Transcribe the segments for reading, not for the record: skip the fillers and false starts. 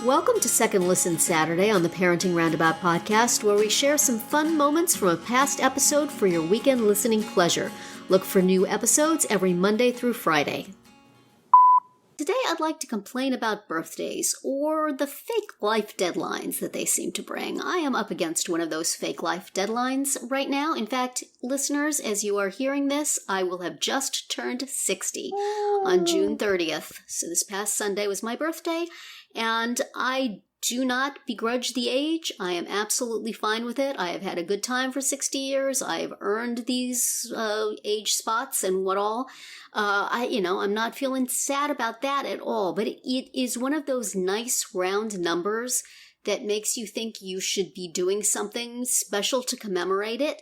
Welcome to Second Listen Saturday on the Parenting Roundabout podcast, where we share some fun moments from a past episode for your weekend listening pleasure. Look for new episodes every Monday through Friday. Today I'd like to complain about birthdays, or the fake life deadlines that they seem to bring. I am up against one of those fake life deadlines right now. In fact, listeners, as you are hearing this, I will have just turned 60 on June 30th. So this past Sunday was my birthday, and I do not begrudge the age. I am absolutely fine with it. I have had a good time for 60 years. I have earned these age spots and what all. I'm not feeling sad about that at all, but it is one of those nice round numbers that makes you think you should be doing something special to commemorate it.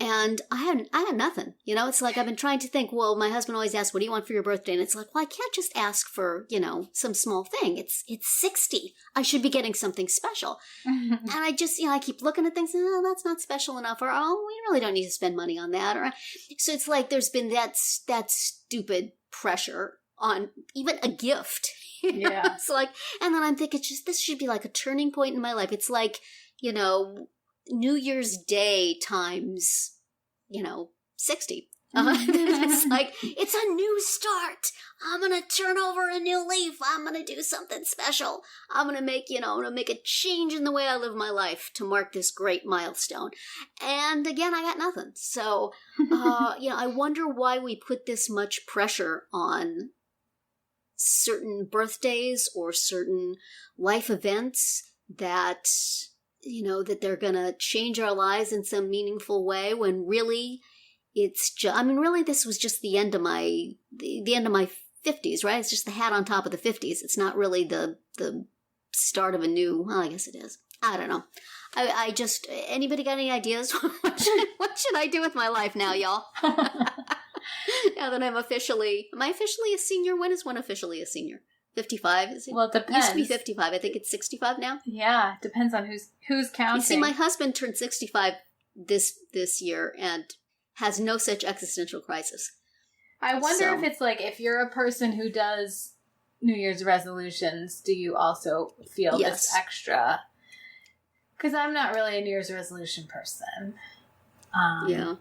And I had nothing. It's like I've been trying to think, well, my husband always asks, what do you want for your birthday? And it's like, well, I can't just ask for, some small thing. It's 60. I should be getting something special. And I just, I keep looking at things and, oh, that's not special enough. Or, oh, we really don't need to spend money on that. Or, so it's like there's been that stupid pressure on even a gift. Yeah. It's like, and then I'm thinking, this should be like a turning point in my life. It's like, New Year's Day times, 60. It's like, it's a new start. I'm going to turn over a new leaf. I'm going to do something special. I'm going to make a change in the way I live my life to mark this great milestone. And again, I got nothing. So, I wonder why we put this much pressure on certain birthdays or certain life events that they're going to change our lives in some meaningful way, when really it's just, really this was just the end of my 50s, right? It's just the hat on top of the 50s. It's not really the start of a new, well, I guess it is. I don't know. I just, anybody got any ideas? What should I do with my life now, y'all? Now that am I officially a senior? When is one officially a senior? 55? Is it? Well, it depends. It used to be 55. I think it's 65 now. Yeah, it depends on who's counting. You see, my husband turned 65 this year and has no such existential crisis. I wonder if it's like, if you're a person who does New Year's resolutions, do you also feel this extra? Because I'm not really a New Year's resolution person. Yeah,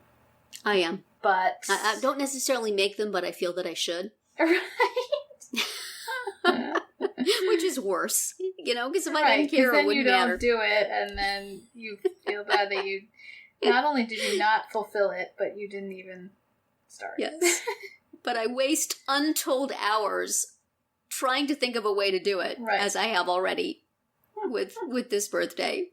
I am. But I don't necessarily make them, but I feel that I should. Right. Which is worse, because if I didn't care, it wouldn't matter. Then you don't do it, and then you feel bad that you, not only did you not fulfill it, but you didn't even start. Yes. But I waste untold hours trying to think of a way to do it, as I have already with this birthday.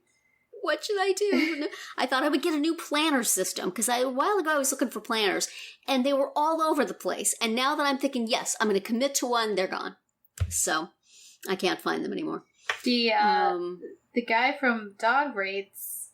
What should I do? I thought I would get a new planner system, because a while ago I was looking for planners, and they were all over the place. And now that I'm thinking, yes, I'm going to commit to one, they're gone. So I can't find them anymore. The guy from Dog Rates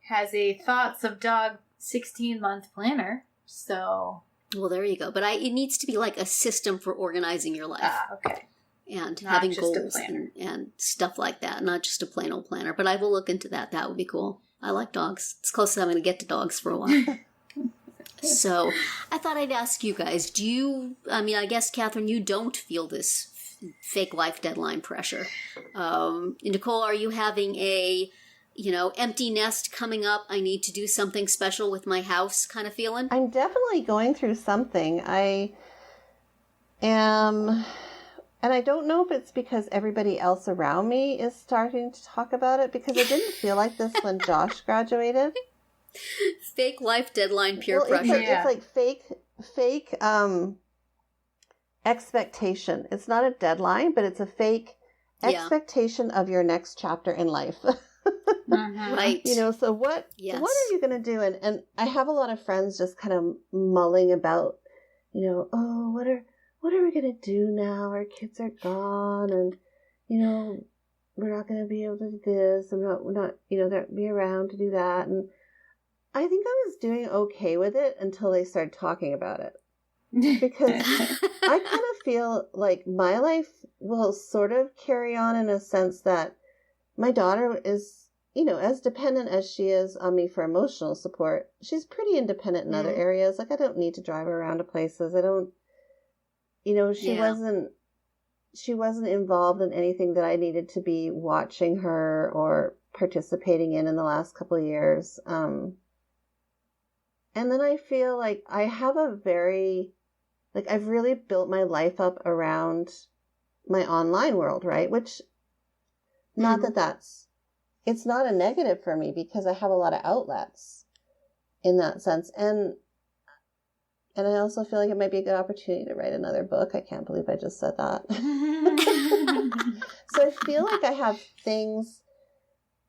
has a Thoughts of Dog 16-month planner. So, well, there you go. But it needs to be like a system for organizing your life. Okay. And not having just goals and stuff like that. Not just a plain old planner. But I will look into that. That would be cool. I like dogs. It's close as I'm going to get to dogs for a while. So I thought I'd ask you guys, I guess, Catherine, you don't feel this fake life deadline pressure. Nicole, are you having a, empty nest coming up, I need to do something special with my house kind of feeling? I'm definitely going through something. I am, and I don't know if it's because everybody else around me is starting to talk about it, because I didn't feel like this when Josh graduated. Fake life deadline peer pressure. It's like fake expectation. It's not a deadline, but it's a fake expectation of your next chapter in life. Right. So what are you going to do? And I have a lot of friends just kind of mulling about, oh, what are we going to do now? Our kids are gone, and, we're not going to be able to do this, and we're not, they'll be around to do that. And I think I was doing okay with it until they started talking about it. Because I kind of feel like my life will sort of carry on in a sense that my daughter is, as dependent as she is on me for emotional support, she's pretty independent in other areas. Like, I don't need to drive her around to places. I don't, she wasn't she wasn't involved in anything that I needed to be watching her or participating in the last couple of years. And then I feel like I have I've really built my life up around my online world, right? Which, not that it's not a negative for me because I have a lot of outlets in that sense. And I also feel like it might be a good opportunity to write another book. I can't believe I just said that. So I feel like I have things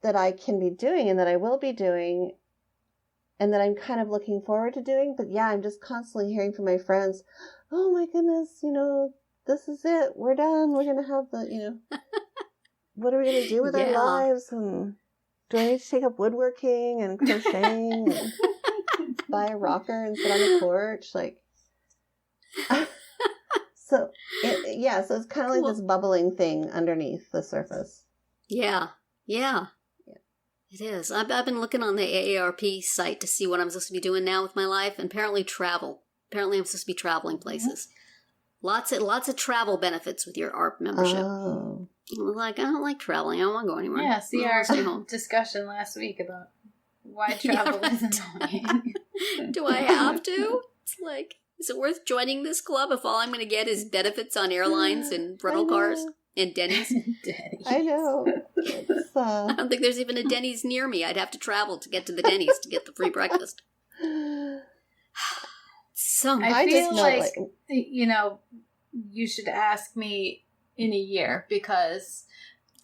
that I can be doing and that I will be doing and that I'm kind of looking forward to doing. But yeah, I'm just constantly hearing from my friends, oh my goodness, this is it. We're done. We're going to have what are we going to do with our lives? And do I need to take up woodworking and crocheting and buy a rocker and sit on the porch? So it's kind of like this bubbling thing underneath the surface. Yeah. It is. I've been looking on the AARP site to see what I'm supposed to be doing now with my life, and apparently travel. Apparently I'm supposed to be traveling places. Lots of travel benefits with your ARP membership. Oh. I was like, I don't like traveling. I don't want to go anywhere. Yeah, see our discussion last week about why travel isn't annoying. Do I have to? It's like, is it worth joining this club if all I'm going to get is benefits on airlines and rental cars and Denny's? I know. I don't think there's even a Denny's near me. I'd have to travel to get to the Denny's to get the free breakfast. I feel like you should ask me in a year because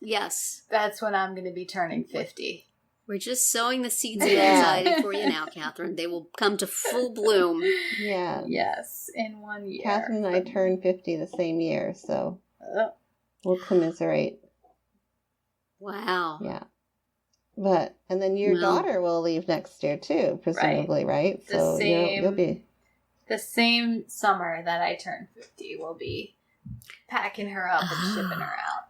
that's when I'm going to be turning 50. We're just sowing the seeds of anxiety for you now, Catherine. They will come to full bloom. Yeah. Yes, in 1 year. Catherine and I turned 50 the same year, so we'll commiserate. Wow. Yeah. And then your daughter will leave next year too, presumably, right? So you'll be... The same summer that I turn 50, we'll be packing her up and shipping her out.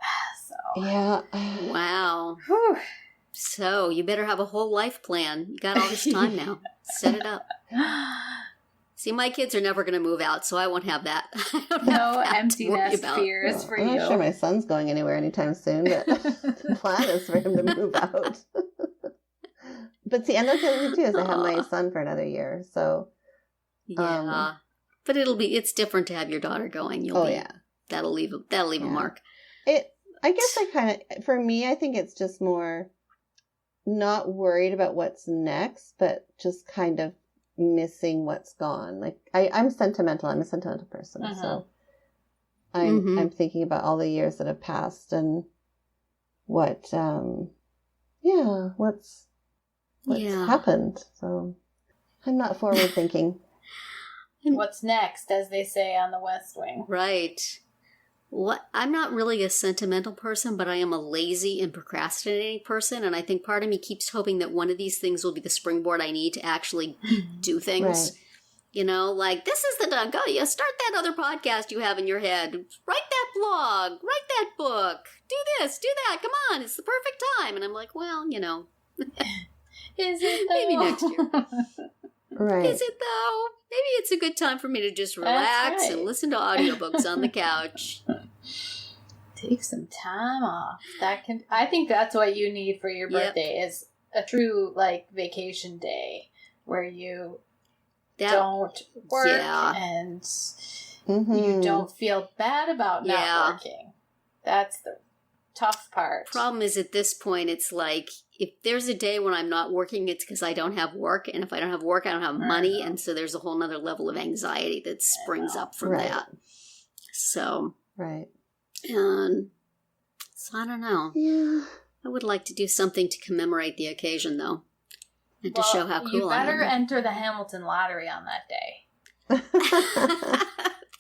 So yeah. Wow. Whew. So you better have a whole life plan. You got all this time now. Set it up. See, my kids are never going to move out, so I won't have that. No empty nest fears for you. I'm not sure my son's going anywhere anytime soon, but the plan is for him to move out. But see, and that's the other thing too, is I have my son for another year, so... Yeah, but it's different to have your daughter going. That'll leave a mark. I guess for me, I think it's just more not worried about what's next, but just kind of missing what's gone. Like I'm sentimental. I'm a sentimental person, so I'm thinking about all the years that have passed and what's happened. So I'm not forward thinking. What's next, as they say on the West Wing. Right. I'm not really a sentimental person, but I am a lazy and procrastinating person, and I think part of me keeps hoping that one of these things will be the springboard I need to actually do things. Right. This is the time. Go, start that other podcast you have in your head. Write that blog. Write that book. Do this. Do that. Come on. It's the perfect time. And I'm like, well, Is it though? Maybe next year. Right. Is it though? Maybe it's a good time for me to just relax and listen to audiobooks on the couch. Take some time off. I think that's what you need for your birthday is a true vacation day where you don't work and you don't feel bad about not working. That's the tough part. Problem is at this point it's like if there's a day when I'm not working, it's because I don't have work. And if I don't have work, I don't have money. And so there's a whole nother level of anxiety that springs up from that. So. Right. And so I don't know. Yeah. I would like to do something to commemorate the occasion, though. And to show how cool I am. You better enter the Hamilton lottery on that day.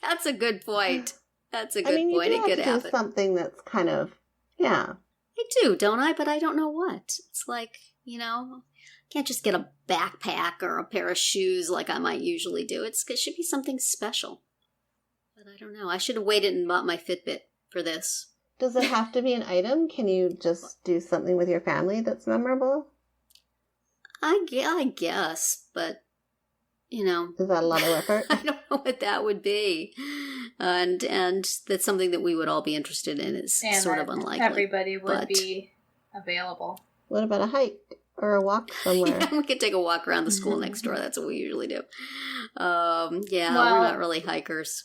That's a good point. That's a good point. It could happen. Something that's kind of, I do, don't I? But I don't know what. It's like, can't just get a backpack or a pair of shoes like I might usually do. It should be something special. But I don't know. I should have waited and bought my Fitbit for this. Does it have to be an item? Can you just do something with your family that's memorable? I guess, but, Is that a lot of effort? I don't know what that would be. And that's something that we would all be interested in. Is sort of unlikely. Everybody would be available. What about a hike or a walk somewhere? We could take a walk around the school next door. That's what we usually do. We're not really hikers.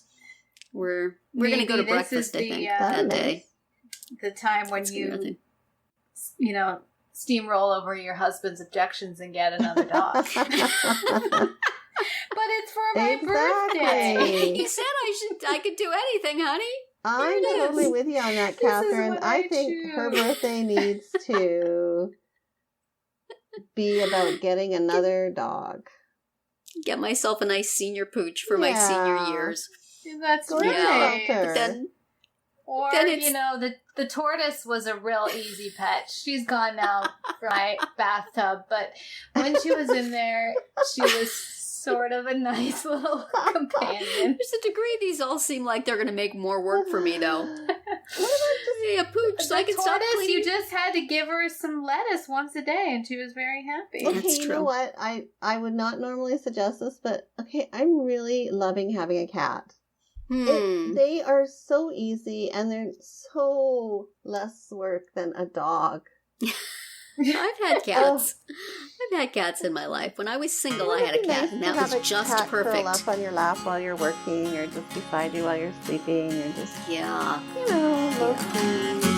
We're going to go to breakfast, I think, that day. The time when you steamroll over your husband's objections and get another dog. But it's for my birthday. He said I could do anything, honey. I'm totally with you on that, Catherine. I think her birthday needs to be about getting another dog. Get myself a nice senior pooch for my senior years. That's right. But then the tortoise was a real easy pet. She's gone now, right? Bathtub. But when she was in there, she was sort of a nice little companion. There's a degree these all seem like they're going to make more work for me, though. What about just a pooch so I can stop cleaning? You just had to give her some lettuce once a day, and she was very happy. Okay, That's you true. know what? I would not normally suggest this, but I'm really loving having a cat. They are so easy, and they're so less work than a dog. I've had cats. I've had cats in my life. When I was single, I had a cat, and that was just cat perfect. Curl up on your lap while you're working, or just beside you while you're sleeping, or just low-key.